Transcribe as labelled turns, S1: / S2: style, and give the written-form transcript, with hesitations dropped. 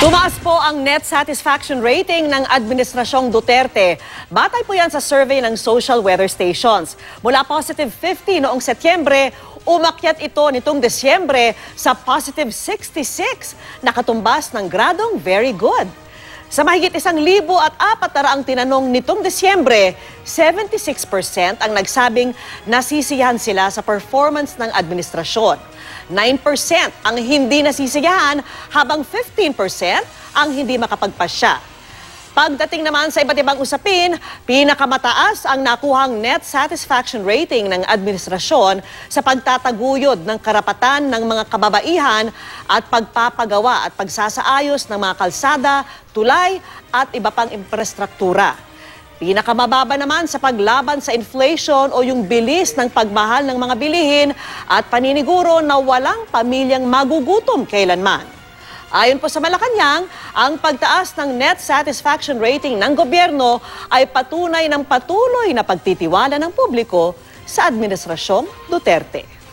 S1: Tumaas po ang net satisfaction rating ng Administrasyong Duterte. Batay po yan sa survey ng social weather stations. Mula positive 50 noong Setyembre, umakyat ito nitong Desyembre sa positive 66, nakatumbas ng gradong very good. Sa mahigit 1,400 tinanong nitong Desyembre, 76% ang nagsabing nasisiyahan sila sa performance ng administrasyon. 9% ang hindi nasisiyahan, habang 15% ang hindi makapagpasya. Pagdating naman sa iba't ibang usapin, pinakamataas ang nakuhang net satisfaction rating ng administrasyon sa pagtataguyod ng karapatan ng mga kababaihan at pagpapagawa at pagsasaayos ng mga kalsada, tulay at iba pang infrastruktura. Pinakamababa naman sa paglaban sa inflation o yung bilis ng pagmahal ng mga bilihin at paniniguro na walang pamilyang magugutom kailanman. Ayon po sa Malacanang, ang pagtaas ng net satisfaction rating ng gobyerno ay patunay ng patuloy na pagtitiwala ng publiko sa Administrasyong Duterte.